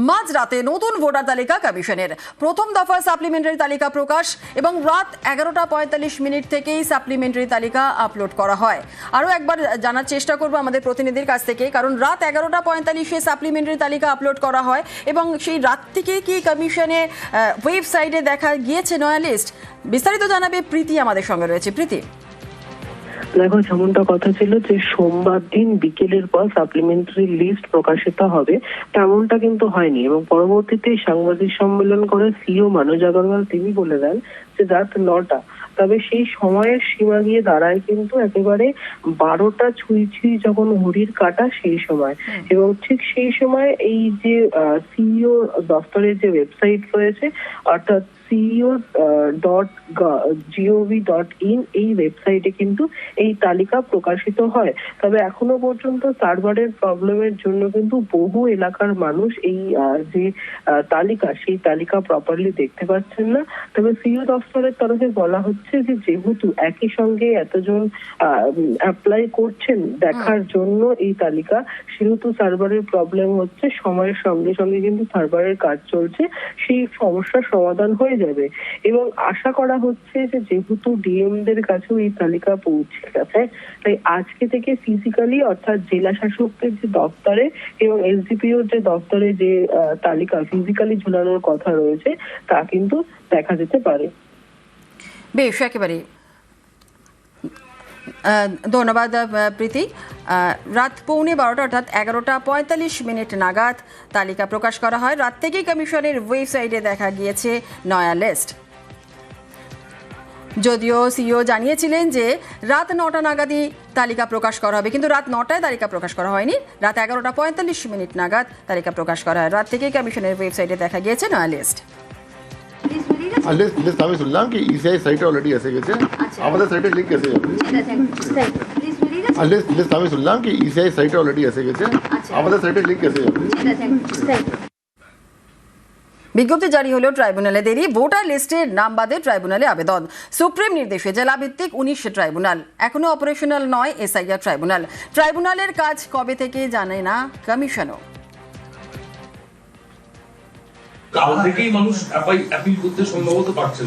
মাঝরাতে নতুন ভোটার তালিকা কমিশনের প্রথম দফা সাপ্লিমেন্টারি তালিকা প্রকাশ এবং রাত 11:45 থেকেই সাপ্লিমেন্টারি তালিকা আপলোড করা হয়। আরও একবার জানার চেষ্টা করব আমাদের প্রতিনিধির কাছ থেকে, কারণ রাত 11:45 সাপ্লিমেন্টারি তালিকা আপলোড করা হয় এবং সেই রাত থেকেই কি কমিশনের ওয়েবসাইটে দেখা গিয়েছে নয়া লিস্ট। বিস্তারিত জানাবে প্রীতি আমাদের সঙ্গে রয়েছে। প্রীতি, দেখো, যেমনটা কথা ছিল যে সোমবার দিন বিকেলের পর সাপ্লিমেন্টারি লিস্ট প্রকাশিত হবে, তেমনটা কিন্তু হয়নি এবং পরবর্তীতে সাংবাদিক সম্মেলন করে সিও মনোজ আগরওয়াল তিনি বলে দেন যে রাত 9টা। তবে সেই সময়ের সীমা গিয়ে দাঁড়ায় কিন্তু একেবারে 12টা ছুঁই যখন ঘড়ির কাটা সেই সময়, এবং ঠিক সেই সময় এই যে সিইও দপ্তরের যে ওয়েবসাইট রয়েছে অর্থাৎ ceo.gov.in এই ওয়েবসাইটে কিন্তু এই তালিকা প্রকাশিত হয়। তবে এখনো পর্যন্ত সার্ভারের প্রবলেমের জন্য কিন্তু বহু এলাকার মানুষ এই যে তালিকা সেই তালিকা প্রপারলি দেখতে পাচ্ছেন না। তবে সিইও দপ্তরের তরফে বলা হচ্ছে যে যেহেতু একই সঙ্গে এতজন অ্যাপ্লাই করছেন দেখার জন্য এই তালিকা, সেহেতু সার্ভারের প্রবলেম হচ্ছে, সময়ের সঙ্গে সঙ্গে কিন্তু সার্ভারের কাজ চলছে, সেই সমস্যার সমাধান হয়ে যাবে। এবং আশা করা হচ্ছে যে যেহেতু ডিএমদের কাছেও এই তালিকা পৌঁছে গেছে, তাই আজকে থেকে ফিজিক্যালি অর্থাৎ জেলা শাসকের যে দপ্তরে এবং এসডিপিওর যে দপ্তরে যে তালিকা ফিজিক্যালি ঝুলানোর কথা রয়েছে তা কিন্তু দেখা যেতে পারে। বেশ, একেবারে ধন্যবাদ প্রীতি। রাত 11:15 অর্থাৎ 11:45 নাগাদ তালিকা প্রকাশ করা হয়। রাত থেকেই কমিশনের ওয়েবসাইটে দেখা গিয়েছে নয়া লিস্ট। যদিও সিইও জানিয়েছিলেন যে রাত 9টা নাগাদই তালিকা প্রকাশ করা হবে, কিন্তু রাত 9টায় তালিকা প্রকাশ করা হয়নি, রাত 11:45 নাগাদ তালিকা প্রকাশ করা হয়। রাত থেকেই কমিশনের ওয়েবসাইটে দেখা গিয়েছে নয়া লিস্ট। লিস্ট আমি শুনলাম কি ইসিআই সাইটে অলরেডি এসে গেছে, আমাদের সাইটে লিংক এসে যাবে। লিস্ট আমি শুনলাম কি ইসিআই সাইটে অলরেডি এসে গেছে, আমাদের সাইটে লিংক এসে যাবে। বিজ্ঞপ্তি জারি হলো ট্রাইব্যুনালে দেরি, ভোটার লিস্টের নাম বাদে ট্রাইব্যুনালে আবেদন। সুপ্রিম নির্দেশে জেলা ভিত্তিক 19 ট্রাইব্যুনাল, এখনো অপারেশনাল নয় এসআইআর ট্রাইব্যুনাল। ট্রাইব্যুনালের কাজ কবে থেকে জানে না কমিশনও।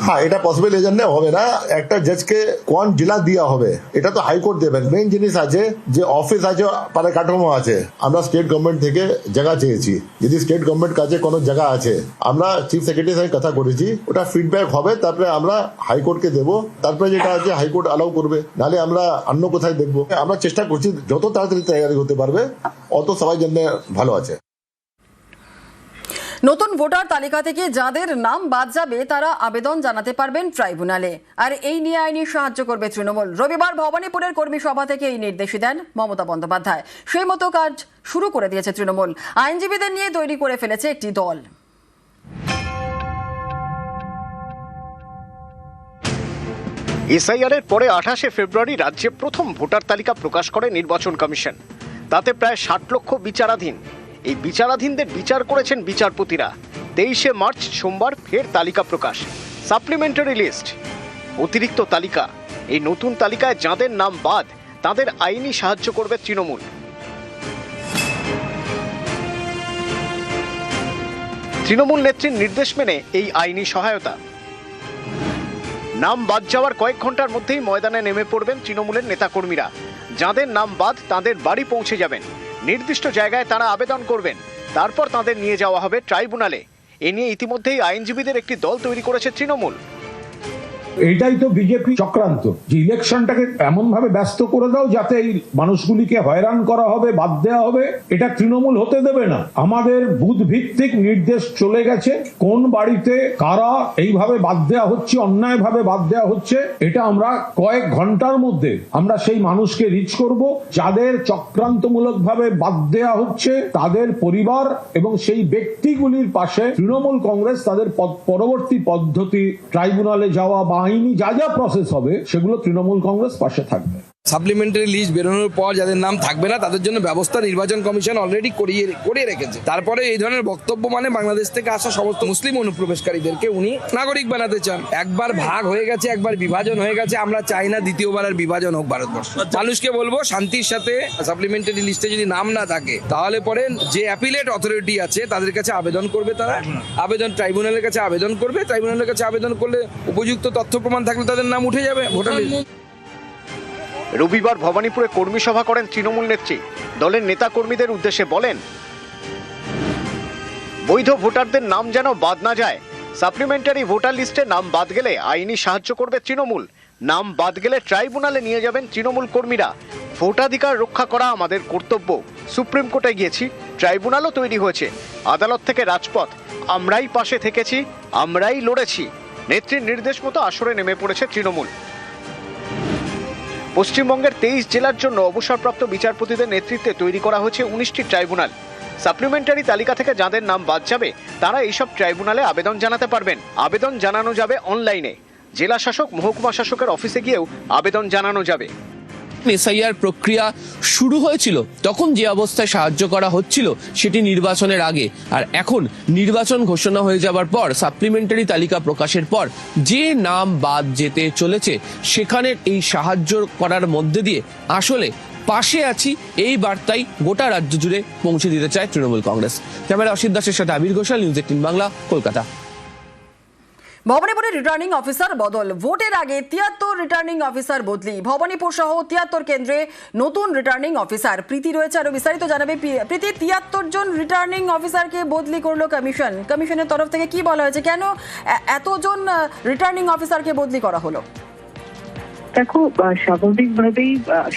হ্যাঁ, এটা পসিবল এই জন্য হবে না, একটা জজকে কোন জেলা দেওয়া হবে এটা তো হাইকোর্ট দেবেন। মেইন জিনিস আছে যে অফিস আছে, পারে কাঠামো আছে। আমরা স্টেট গভর্নমেন্ট থেকে জায়গা চেয়েছি, যদি স্টেট গভর্নমেন্ট কাছে কোনো জায়গা আছে, আমরা চিফ সেক্রেটারির সঙ্গে কথা করেছি, ওটা ফিডব্যাক হবে, তারপরে আমরা হাইকোর্টকে দেবো, তারপরে যেটা আছে হাইকোর্ট অ্যালাউ করবে, নাহলে আমরা অন্য কোথায় দেখবো। আমরা চেষ্টা করছি যত তাড়াতাড়ি তৈরি হতে পারবে অত সবাই জন্য ভালো আছে। নতুন ভোটার তালিকা থেকে যাদের নাম বাদ যাবে তারা আবেদন জানাতে পারবেন ট্রাইব্যুনালে, আর এই নিয়ে আইনি সাহায্য করবে তৃণমূল। রবিবার ভবানীপুরের কর্মী সভা থেকে এই নির্দেশ দেন মমতা বন্দ্যোপাধ্যায়। সেই মতো কাজ শুরু করে দিয়েছে তৃণমূল, আইনজীবীদের নিয়ে তৈরি করে ফেলেছে একটি দল। এসআইআর এর পরে 28শে ফেব্রুয়ারি রাজ্যে প্রথম ভোটার তালিকা প্রকাশ করে নির্বাচন কমিশন। তাতে প্রায় 60 লক্ষ বিচারাধীন। এই বিচারাধীনদের বিচার করেছেন বিচারপতিরা। 23শে মার্চ সোমবার ফের তালিকা প্রকাশ, সাপ্লিমেন্টারি লিস্ট, অতিরিক্ত তালিকা। এই নতুন তালিকায় যাদের নাম বাদ তাদের আইনি সাহায্য করবে তৃণমূল। তৃণমূল নেত্রীর নির্দেশ মেনে এই আইনি সহায়তা। নাম বাদ যাওয়ার কয়েক ঘন্টার মধ্যেই ময়দানে নেমে পড়বেন তৃণমূলের নেতাকর্মীরা। যাদের নাম বাদ তাদের বাড়ি পৌঁছে যাবেন, নির্দিষ্ট জায়গায় তারা আবেদন করবেন, তারপর তাদের নিয়ে যাওয়া হবে ট্রাইব্যুনালে। এ নিয়ে ইতিমধ্যেই আইনজীবীদের একটি দল তৈরি করেছে তৃণমূল। এটাই তো বিজেপি চক্রান্ত, যে ইলেকশনটাকে এমন ভাবে ব্যস্ত করে দাও যাতে এই মানুষগুলিকে হয়রান করা হবে, বাদ দেওয়া হবে। এটা তৃণমূল হতে দেবে না। আমাদের বুথ ভিত্তিক নির্দেশ চলে গেছে, কোন বাড়িতে কারা এইভাবে বাদ দেওয়া হচ্ছে, অন্যায় ভাবে বাদ দেওয়া হচ্ছে, এটা আমরা কয়েক ঘন্টার মধ্যে আমরা সেই মানুষকে রিচ করব। যাদের চক্রান্তমূলক ভাবে বাদ দেওয়া হচ্ছে তাদের পরিবার এবং সেই ব্যক্তিগুলির পাশে তৃণমূল কংগ্রেস তাদের পরবর্তী পদ্ধতি ট্রাইব্যুনালে যাওয়া বা আইনি যা যা প্রসেস হবে সেগুলো তৃণমূল কংগ্রেস পাশে থাকবে। সাপ্লিমেন্টারি লিস্ট বেরোনোর পর যাদের নাম থাকবে না তাদের জন্য ব্যবস্থা নির্বাচন কমিশন অলরেডি করে রেখেছে। তারপরে এই ধরনের বক্তব্য মানে বাংলাদেশ থেকে আসা সমস্ত মুসলিম অনুপ্রবেশকারীদেরকে উনি নাগরিক বানাতে চান। একবার ভাগ হয়ে গেছে, একবার বিভাজন হয়ে গেছে, আমরা চাই না দ্বিতীয়বার আর বিভাজন হোক ভারতবর্ষ। মানুষকে বলবো শান্তির সাথে সাপ্লিমেন্টারি লিস্টে যদি নাম না থাকে তাহলে পরে যে অ্যাপিলেট অথরিটি আছে তাদের কাছে আবেদন করবে, তারা ট্রাইব্যুনালের কাছে আবেদন করবে, ট্রাইব্যুনালের কাছে আবেদন করলে উপযুক্ত তথ্য প্রমাণ থাকলে তাদের নাম উঠে যাবে ভোটার লিস্ট। রবিবার ভবানীপুরে কর্মী সভা করেন তৃণমূল নেত্রী। দলের নেতা কর্মীদের উদ্দেশ্যে বলেন, বৈধ ভোটারদের নাম যেন বাদ না যায়। সাপ্লিমেন্টারি ভোটার লিস্টে নাম বাদ গেলে আইনি সাহায্য করবে তৃণমূল। নাম বাদ গেলে ট্রাইব্যুনালে নিয়ে যাবেন তৃণমূল কর্মীরা। ভোটাধিকার রক্ষা করা আমাদের কর্তব্য। সুপ্রিম কোর্টে গিয়েছি, ট্রাইব্যুনালও তৈরি হয়েছে, আদালত থেকে রাজপথ, আমরাই পাশে থেকেছি, আমরাই লড়েছি। নেত্রীর নির্দেশ মতো আসরে নেমে পড়েছে তৃণমূল। পশ্চিমবঙ্গের 23 জেলার জন্য অবসরপ্রাপ্ত বিচারপতিদের নেতৃত্বে তৈরি করা হয়েছে 19টি ট্রাইব্যুনাল। সাপ্লিমেন্টারি তালিকা থেকে যাদের নাম বাদ যাবে তারা এইসব ট্রাইব্যুনালে আবেদন জানাতে পারবেন। আবেদন জানানো যাবে অনলাইনে। জেলা শাসক, মহকুমা শাসকের অফিসে গিয়েও আবেদন জানানো যাবে। এসআইআর প্রক্রিয়া শুরু হয়েছিল তখন যে অবস্থায় সাহায্য করা হচ্ছিল সেটি নির্বাচনের আগে, আর এখন নির্বাচন ঘোষণা হয়ে যাবার পর সাপ্লিমেন্টারি তালিকা প্রকাশের পর যে নাম বাদ যেতে চলেছে সেখানে এই সাহায্য করার মধ্যে দিয়ে আসলে পাশে আছি এই বার্তাই গোটা রাজ্য জুড়ে পৌঁছে দিতে চায় তৃণমূল কংগ্রেস। ক্যামেরা অসিত দাসের সাথে আবির ঘোষাল, নিউজ 18 বাংলা, কলকাতা। ভবানীপুরে রিটার্নিং অফিসার বদল, ভোটের আগে 73 রিটার্নিং অফিসার বদলি। ভবানীপুর সহ 73 কেন্দ্রে নতুন রিটার্নিং অফিসার। প্রীতি রয়েছে, আরো বিস্তারিত জানাবে। প্রীতি, 73 জন রিটার্নিং অফিসারকে বদলি করলো কমিশন। কমিশনের তরফ থেকে কি বলা হয়েছে, কেন এতজন রিটার্নিং অফিসারকে বদলি করা হলো? দেখো, স্বাভাবিকভাবেই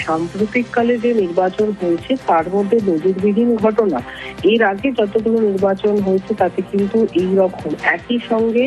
সাম্প্রতিককালে যে নির্বাচন হয়েছে তার মধ্যে নজিরবিহীন ঘটনা। এর আগে যতগুলো নির্বাচন হয়েছে তাতে কিন্তু এই রকম একই সঙ্গে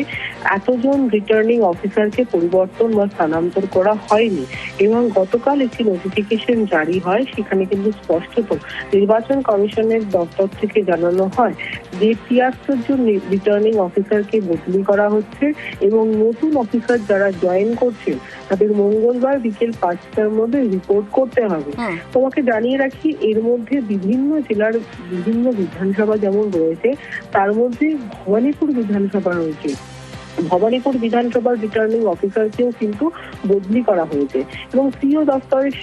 এতজন রিটার্নিং অফিসারকে পরিবর্তন বা স্থানান্তর করা হয়নি। এবং গতকাল একটি নোটিফিকেশন জারি হয়, সেখানে কিন্তু স্পষ্টত নির্বাচন কমিশনের দপ্তর থেকে জানানো হয় যে 73 জন রিটার্নিং অফিসারকে বদলি করা হচ্ছে এবং নতুন অফিসার যারা জয়েন করছেন তাদের মঙ্গলবার বিকেল 5টার মধ্যে রিপোর্ট করতে হবে। তোমাকে জানিয়ে রাখি, এর মধ্যে বিভিন্ন জেলার বিভিন্ন বিধানসভা যেমন রয়েছে তার মধ্যে ভবানীপুর বিধানসভা রয়েছে। ভবানীপুর বিধানসভার রিটার্নিং অফিসারকেও কিন্তু বদলি করা হয়েছে এবং সিও দপ্তরের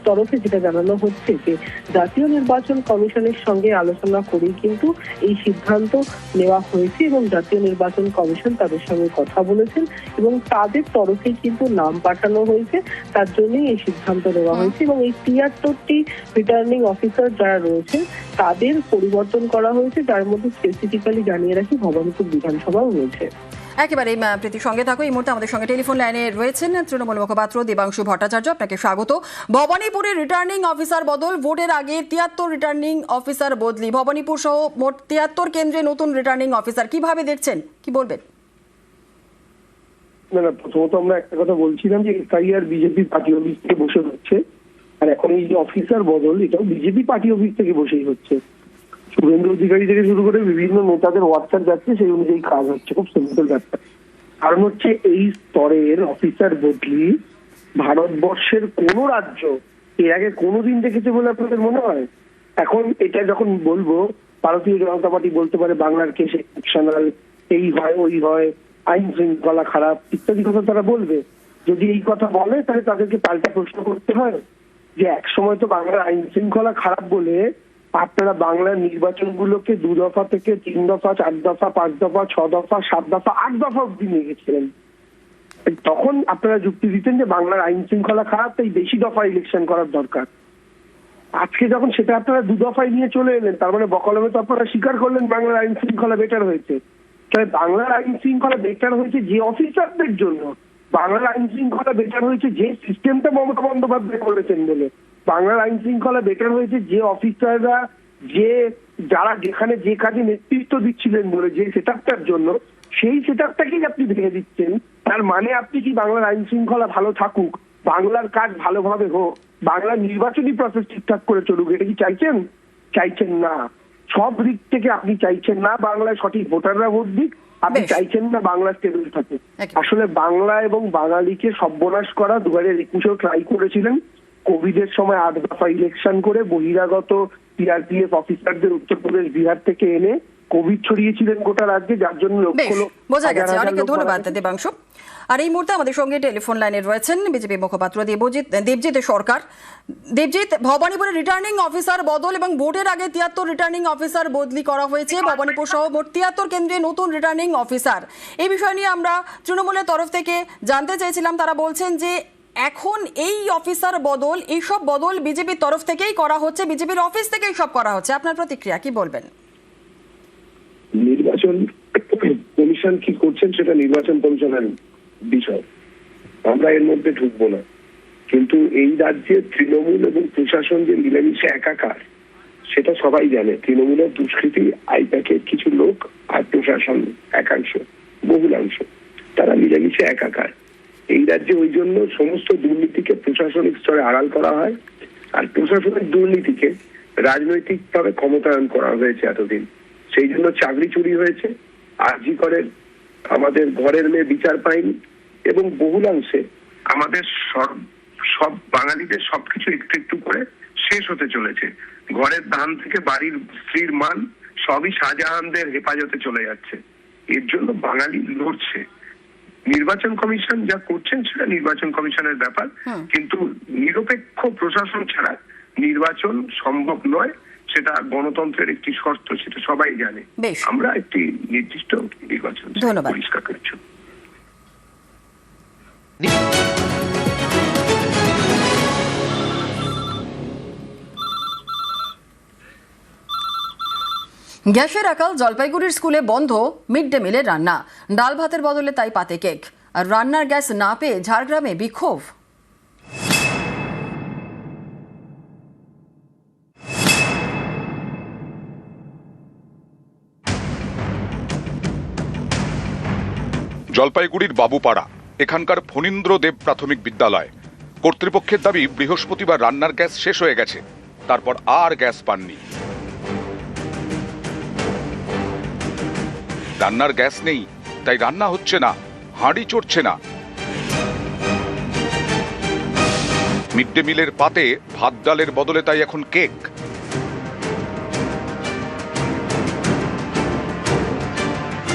তরফে যেটা জানানো হচ্ছে যে জাতীয় নির্বাচন কমিশনের সঙ্গে আলোচনা করেই কিন্তু এই সিদ্ধান্ত নেওয়া হয়েছে এবং জাতীয় নির্বাচন কমিশন তাদের সঙ্গে কথা বলেছেন এবং তাদের তরফে কিন্তু নাম পাঠানো হয়েছে, তার জন্যই এই সিদ্ধান্ত নেওয়া হয়েছে। এবং এই 73টি রিটার্নিং অফিসার যারা রয়েছে তাদের পরিবর্তন করা হয়েছে, যার মধ্যে স্পেসিফিক্যালি জানিয়ে রাখি ভবানীপুর বিধানসভাও রয়েছে। একেবারে প্রীতির সঙ্গে থাকো। এই মুহূর্তে আমাদের সঙ্গে টেলিফোন লাইনে রয়েছেন তৃণমূল মুখপাত্র দেবাংশু ভট্টাচার্য, আপনাকে স্বাগত। ভবানীপুরে রিটার্নিং অফিসার বদল, ভোটের আগে 73 রিটার্নিং অফিসার বদলি। ভবানীপুর সহ মোট 73 কেন্দ্রে নতুন রিটার্নিং অফিসার, কিভাবে দেখছেন, কি বলবেন? না, প্রথমত আমরা একটা কথা বলছিলাম যে এসআইআর বিজেপি পার্টি অফিস থেকে বসে হচ্ছে, আর এখন এই যে অফিসার বদল এটাও বিজেপি পার্টি অফিস থেকে বসেই হচ্ছে। শুভেন্দু অধিকারী থেকে শুরু করে বিভিন্ন নেতাদের হোয়াটসঅ্যাপ যাচ্ছে, সেই অনুযায়ী কাজ হচ্ছে। খুব সিম্পল ব্যাপার। কারণ হচ্ছে এই স্তরের অফিসার বদলি ভারতবর্ষের কোন রাজ্য এর আগে কোনোদিন দেখেছে বলে আপনাদের মনে হয়? এখন এটা যখন বলবো, ভারতীয় জনতা পার্টি বলতে পারে বাংলার কেস এক্সেপশনাল, এই হয় ওই হয়, আইন শৃঙ্খলা খারাপ ইত্যাদি কথা তারা বলবে। যদি এই কথা বলে তাহলে তাদেরকে পাল্টা প্রশ্ন করতে হয় যে এক সময় তো বাংলার আইন শৃঙ্খলা খারাপ বলে আপনারা বাংলার নির্বাচনগুলোকে 2 দফা থেকে 3 দফা, 4 দফা, 5 দফা, 6 দফা, 7 দফা, 8 দফা অব্দি নিয়ে গেছিলেন। তখন আপনারা যুক্তি দিতেন যে বাংলার আইন শৃঙ্খলা খারাপ, তাই বেশি দফা ইলেকশন করার দরকার। আজকে যখন সেটা আপনারা 2 দফায় নিয়ে চলে এলেন, তার মানে বকলমে তো আপনারা স্বীকার করলেন বাংলার আইন শৃঙ্খলা বেটার হয়েছে। তাহলে বাংলার আইন শৃঙ্খলা বেটার হয়েছে যে অফিসারদের জন্য, বাংলার আইন শৃঙ্খলা বেটার হয়েছে যে সিস্টেমটা মমতা বন্দ্যোপাধ্যায় করেছেন বলে, বাংলার আইন শৃঙ্খলা বেটার হয়েছে যে অফিসাররা যারা যেখানে যে কাজে নেতৃত্ব দিচ্ছিলেন বলে, যে সেটআপটার জন্য, সেই সেটআপটাকেই আপনি ভেঙে দিচ্ছেন। তার মানে আপনি কি বাংলার আইন শৃঙ্খলা ভালো থাকুক, বাংলার কাজ ভালোভাবে হোক, বাংলার নির্বাচনী প্রসেস ঠিকঠাক করে চলুক, এটা কি চাইছেন? চাইছেন না। সব দিক থেকে আপনি চাইছেন না বাংলায় সঠিক ভোটাররা ভোট দিক, আপনি চাইছেন না বাংলা স্টেবল থাকে। আসলে বাংলা এবং বাঙালিকে সর্বনাশ করা 2021-এও ট্রাই করেছিলেন, কোভিড এর সময় 8 দফা ইলেকশন করে বহিরাগত সিআরপিএফ অফিসারদের উত্তরপ্রদেশ বিহার থেকে এনে কোভিড ছড়িয়েছিলেন গোটা রাজ্যে, যার জন্য বেশ, বোঝা গেছে। হাজার অনেক লোক মারা ধন্যবাদ গেছে। দেবাংশু। আর এই মুহূর্তে আমাদের সঙ্গে টেলিফোন লাইনে রয়েছেন বিজেপি মুখপাত্র দেবজিৎ সরকার। দেবজিৎ, ভবানীপুরে রিটার্নিং অফিসার বদল এবং ভোটের আগে 73 রিটার্নিং অফিসার বদলি করা হয়েছে। ভবানীপুর সহ মোট 73 কেন্দ্রে নতুন রিটার্নিং অফিসার। এই বিষয় নিয়ে আমরা তৃণমূলের তরফ থেকে জানতে চেয়েছিলাম। তারা বলছেন যে এখন এই অফিসার বদল, এইসব বদল বিজেপির তরফ থেকেই করা হচ্ছে, বিজেপির অফিস থেকেই সব করা হচ্ছে। আপনার প্রতিক্রিয়া কি বলবেন? নির্বাচন কমিশন কি করছেন সেটা নির্বাচন কমিশনের বিষয়, আমরা এর মধ্যে ঢুকবো না। কিন্তু এই রাজ্যে তৃণমূল এবং প্রশাসন যে মিলেমিশে একাকার, সেটা সবাই জানে। তৃণমূলের দুষ্কৃতী আইপ্যাকের কিছু লোক আর প্রশাসন একাংশ, বহুলাংশ, তারা মিলেমিশে একাকার। এই রাজ্যে ওই জন্য সমস্ত দুর্নীতিকে প্রশাসনিক স্তরে আড়াল করা হয়, আর প্রশাসনিক দুর্নীতিকে রাজনৈতিকভাবে ক্ষমতায়ন করা হয়েছে এতদিন। সেই জন্য চাকরি চুরি হয়েছে, আরজি করের আমাদের ঘরের মেয়ে বিচার পায়নি, এবং বহুলাংশে আমাদের সব বাঙালিদের সবকিছু একটু একটু করে শেষ হতে চলেছে। ঘরের ধান থেকে বাড়ির স্ত্রীর মান সবই শাহজাহানদের হেফাজতে চলে যাচ্ছে। এর জন্য বাঙালি লড়ছে। নির্বাচন কমিশন যা করছেন সেটা নির্বাচন কমিশনের ব্যাপার, কিন্তু নিরপেক্ষ প্রশাসন ছাড়া নির্বাচন সম্ভব নয়। সেটা গণতন্ত্রের একটি শর্ত, সেটা সবাই জানে। বেশ। আমরা একটি নির্দিষ্ট নির্বাচন ধন্যবাদ। পরিষ্কার করেছি। গ্যাসের আকাল, জলপাইগুড়ির স্কুলে বন্ধ মিড ডে মিলের রান্না। ডাল ভাতের বদলে তাই পাতে কেক। আর রান্নার গ্যাস না পেয়ে ঝাড়গ্রামে বিক্ষোভ। জলপাইগুড়ির বাবুপাড়া এখানকার ফণীন্দ্র দেব প্রাথমিক বিদ্যালয়। কর্তৃপক্ষের দাবি বৃহস্পতিবার রান্নার গ্যাস শেষ হয়ে গেছে, তারপর আর গ্যাস পাননি। রান্নার গ্যাস নেই, তাই রান্না হচ্ছে না, হাঁড়ি চড়ছে না। মিড ডে মিলের পাতে ভাত ডালের বদলে তাই এখন কেক।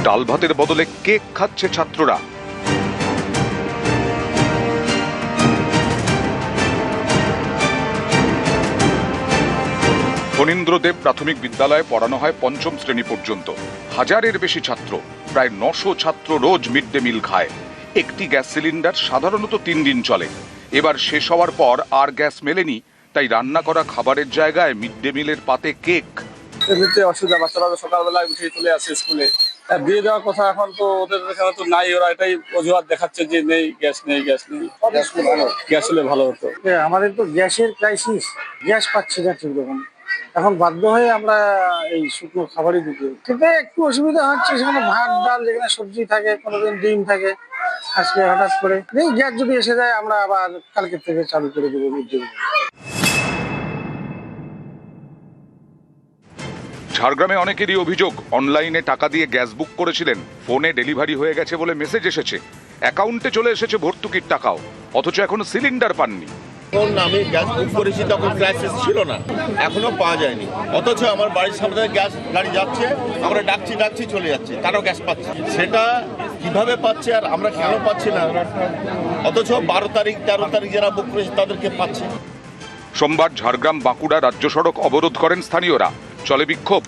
ডাল ভাতের বদলে কেক খাচ্ছে ছাত্ররা। ফণীন্দ্রদেব প্রাথমিক বিদ্যালয়ে পড়ানো হয় পঞ্চম শ্রেণী পর্যন্ত। হাজারের বেশি ছাত্র, প্রায় 900 ছাত্র রোজ মিড ডে মিল খায়। একটি গ্যাস সিলিন্ডার সাধারণত 3 দিন চলে। এবার শেষ হওয়ার পর আর গ্যাস মেলেনি, তাই রান্না করা খাবারের জায়গায় মিড ডে মিলের পাতে কেক। এমনিতে অসুবিধা, বাচ্চারা সকালবেলা উঠে চলে আসে স্কুলে, দিয়ে দেওয়ার কথা। এখন তো ওদের এখানে তো নাই, ওরা এটাই অজুহাত দেখাচ্ছে যে নেই গ্যাস, নেই গ্যাস নেই। গ্যাস হলে ভালো হতো। আমাদের তো গ্যাসের ক্রাইসিস, গ্যাস পাচ্ছি না ঠিক রকম। এখন বাধ্য হয়ে আমরা এই শুকনো খাবারই দিতে, কিন্তু একটু অসুবিধা হচ্ছে। সেখানে ভাত ডাল, যেখানে সবজি থাকে, কোনোদিন ডিম থাকে, আজকে হঠাৎ করে এই গ্যাস যদি এসে যায়, আমরা আবার কালকে থেকে চালু করে দেবো মিড ডে মিল। ঝাড়গ্রামে অনেকেরই অভিযোগ, অনলাইনে টাকা দিয়ে গ্যাস বুক করেছিলেন, ফোনে ডেলিভারি হয়ে গেছে বলে মেসেজ এসেছে, অ্যাকাউন্টে চলে এসেছে ভর্তুকির টাকাও, অথচ এখনো সিলিন্ডার পাননি। যখন আমি গ্যাস বুক করেছি তখন ক্রাইসিস ছিল না, এখনো পাওয়া যায়নি। অথচ আমার বাড়ির সামনে গ্যাস গাড়ি যাচ্ছে, আমরা ডাকছি চলে যাচ্ছে, তারাও গ্যাস পাচ্ছে। সেটা কিভাবে পাচ্ছে আর আমরা কেন পাচ্ছি না? অথচ 12 তারিখ 13 তারিখ যারা বুক করেছে তাদেরকে পাচ্ছে। সোমবার ঝাড়গ্রাম বাঁকুড়া রাজ্য সড়ক অবরোধ করেন স্থানীয়রা, চলে বিক্ষোভ।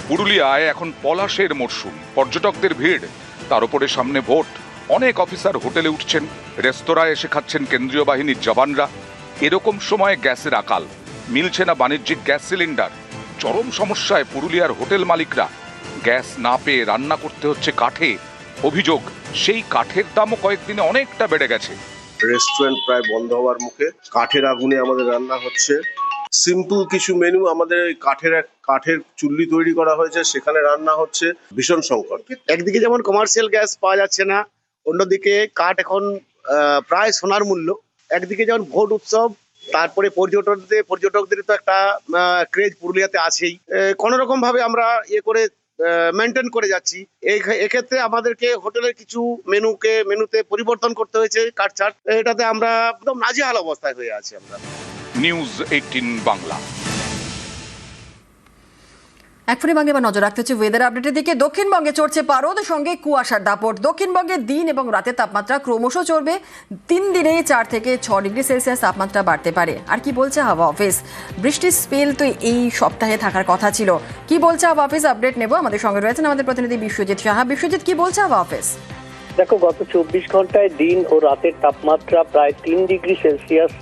পুরুলিয়ায় এখন পলাশের মরশুম, পর্যটকদের ভিড়, তার উপরে সামনে ভোট। অনেক অফিসার হোটেলে উঠছেন, রেস্তোরাঁয় এসে খাচ্ছেন কেন্দ্রীয় বাহিনীর জওয়ানরা। এরকম সময় গ্যাসের আকাল, মিলছে না বাণিজ্যিক গ্যাস সিলিন্ডার। চরম সমস্যায় পুরুলিয়ার হোটেল মালিকরা। গ্যাস না পেয়ে রান্না করতে হচ্ছে কাঠে। অভিযোগ, সেই কাঠের দামও কয়েকদিনে অনেকটা বেড়ে গেছে। রেস্টুরেন্ট প্রায় বন্ধ হওয়ার মুখে, কাঠের আগুনে আমাদের রান্না হচ্ছে। সিম্পল কিছু মেনু আমাদের কাঠের চুল্লি তৈরি করা হয়েছে, সেখানে রান্না হচ্ছে। ভীষণ সংকট। একদিকে যেমন কমার্শিয়াল গ্যাস পাওয়া যাচ্ছে না, অন্যদিকে কাঠ এখন প্রায় সোনার মূল্য। একদিকে যেমন ভোট উৎসব, তারপরে পর্যটকদের তো একটা ক্রেজ পুরুলিয়াতে আছেই। কোনো রকম ভাবে আমরা করে মেনটেন করে যাচ্ছি। এক্ষেত্রে আমাদেরকে হোটেলের কিছু মেনুতে পরিবর্তন করতে হয়েছে, কাটছাট। এটাতে আমরা একদম নাজেহাল অবস্থায় হয়ে আছি আমরা। নিউজ 18 বাংলা। এক ফোনে ভাঙে নজর রাখতে হচ্ছে ওয়েদার আপডেটের দিকে। দক্ষিণবঙ্গে চড়ছে পারদ, সঙ্গে কুয়াশার দাপট। দক্ষিণবঙ্গে দিন এবং রাতের তাপমাত্রা ক্রমশ চড়বে। 3 দিনে 4 থেকে 6 ডিগ্রি সেলসিয়াস তাপমাত্রা বাড়তে পারে। আর কি বলছে হাওয়া অফিস? বৃষ্টির স্পেল তো এই সপ্তাহে থাকার কথা ছিল। কি বলছে হাওয়া অফিস? আপডেট নেব। আমাদের সঙ্গে রয়েছেন আমাদের প্রতিনিধি বিশ্বজিৎ সাহা। বিশ্বজিৎ, কি বলছে হাওয়া অফিস? দেখো, গত 24 ঘন্টায় দিন ও রাতের তাপমাত্রা প্রায় 3 ডিগ্রি সেলসিয়াস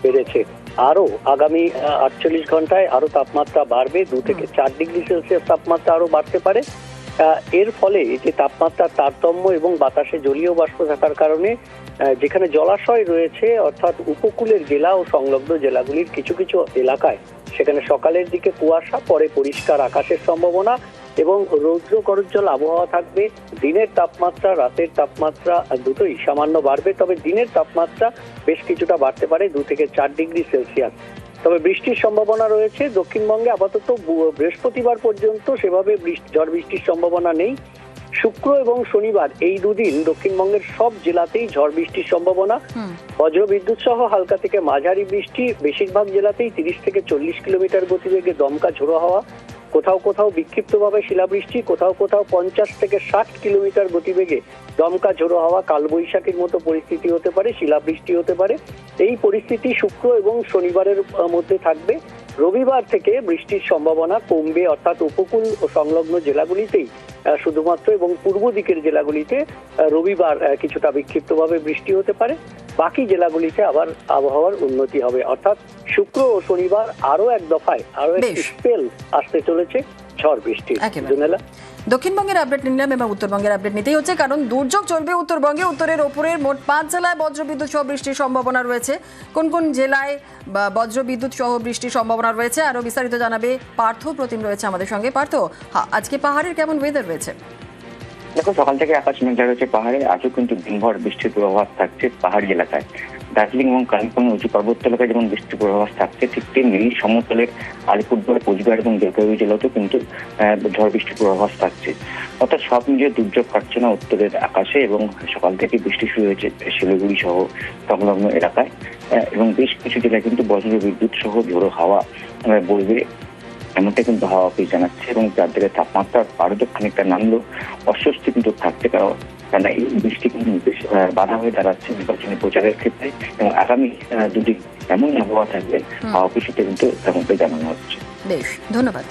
বেড়েছে। আরো আগামী 48 ঘন্টায় আরো তাপমাত্রা বাড়বে, 2 থেকে 4 ডিগ্রি সেলসিয়াস তাপমাত্রা আরো বাড়তে পারে। এর ফলে যে তাপমাত্রার তারতম্য এবং বাতাসে জলীয় বাষ্প থাকার কারণে যেখানে জলাশয় রয়েছে, অর্থাৎ উপকূলের জেলা ও সংলগ্ন জেলাগুলির কিছু কিছু এলাকায় সেখানে সকালের দিকে কুয়াশা, পরে পরিষ্কার আকাশের সম্ভাবনা এবং রৌদ্র করজ্জ্বল আবহাওয়া থাকবে। দিনের তাপমাত্রা, রাতের তাপমাত্রা দুটোই সামান্য বাড়বে, তবে দিনের তাপমাত্রা বেশ কিছুটা বাড়তে পারে, 2 থেকে 4 ডিগ্রি সেলসিয়াস। তবে বৃষ্টির সম্ভাবনা রয়েছে দক্ষিণবঙ্গে। আপাতত বৃহস্পতিবার পর্যন্ত সেভাবে ঝড় বৃষ্টির সম্ভাবনা নেই। শুক্র এবং শনিবার এই দুদিন দক্ষিণবঙ্গের সব জেলাতেই ঝড় বৃষ্টির সম্ভাবনা। বজ্রবিদ্যুৎ সহ হালকা থেকে মাঝারি বৃষ্টি, বেশিরভাগ জেলাতেই 30 থেকে 40 কিলোমিটার গতিবেগে দমকা ঝোড়ো হাওয়া, কোথাও কোথাও বিক্ষিপ্তভাবে শিলাবৃষ্টি, কোথাও কোথাও 50 থেকে 60 কিলোমিটার গতিবেগে দমকা ঝোড়ো হাওয়া, কালবৈশাখীর মতো পরিস্থিতি হতে পারে, শিলাবৃষ্টি হতে পারে। এই পরিস্থিতি শুক্র এবং শনিবারের মধ্যে থাকবে। রবিবার থেকে বৃষ্টির সম্ভাবনা কমবে, অর্থাৎ উপকূল ও সংলগ্ন জেলাগুলিতেই শুধুমাত্র এবং পূর্ব দিকের জেলাগুলিতে রবিবার কিছুটা বিক্ষিপ্তভাবে বৃষ্টি হতে পারে। বাকি জেলাগুলিতে আবার আবহাওয়ার উন্নতি হবে, অর্থাৎ শুক্র ও শনিবার আরো এক দফায় আরো একটি স্পেল আসতে চলেছে ঝড় বৃষ্টি। দক্ষিণবঙ্গের আপডেট নিলাম, এবং উত্তরবঙ্গের আপডেট নিতেই হচ্ছে, কারণ দুর্যোগ চলবে উত্তরবঙ্গে। উত্তরের ওপরের মোট 5 জেলায় বজ্রবিদ্যুৎ সহ বৃষ্টির সম্ভাবনা রয়েছে। কোন কোন জেলায় বজ্রবিদ্যুৎ সহ বৃষ্টির সম্ভাবনা রয়েছে আরো বিস্তারিত জানাবে পার্থ প্রতিম রয়েছে আমাদের সঙ্গে। পার্থ, আজকে পাহাড়ের কেমন ওয়েদার রয়েছে? দেখো, সকাল থেকে আকাশ মেঘলা রয়েছে পাহাড়ে। আজও কিন্তু দিনভর বৃষ্টির পূর্বাভাস থাকছে পাহাড়ি এলাকায়। দার্জিলিং এবং কালিম্পং উঁচু পার্বত্য এলাকায় যেমন বৃষ্টির পূর্বাভাস থাকছে, ঠিক তেমনি সমতলের আলিপুরদুয়ার, কোচবিহার এবং জলপাইগুড়ি জেলাতেও কিন্তু ঝড় বৃষ্টির পূর্বাভাস থাকছে। অর্থাৎ সব মিলিয়ে দুর্যোগ কাটছে না উত্তরের আকাশে, এবং সকাল থেকে বৃষ্টি শুরু হয়েছে শিলিগুড়ি সহ সংলগ্ন এলাকায়, এবং বেশ কিছু জেলায় কিন্তু বজ্র বিদ্যুৎ সহ ঝোড়ো হাওয়া বইবে, এমনটা কিন্তু হাওয়া অফিস জানাচ্ছে। এবং যার দিকে তাপমাত্রা আরো খানিকটা নামলেও অস্বস্তি কিন্তু থাকতে, কারণ এই বৃষ্টি কিন্তু বেশ বাধা হয়ে দাঁড়াচ্ছে নির্বাচনী প্রচারের ক্ষেত্রে। এবং আগামী দুদিন এমন আবহাওয়া থাকবে হাওয়া অফিসে কিন্তু তেমনটাই জানানো হচ্ছে। বেশ, ধন্যবাদ।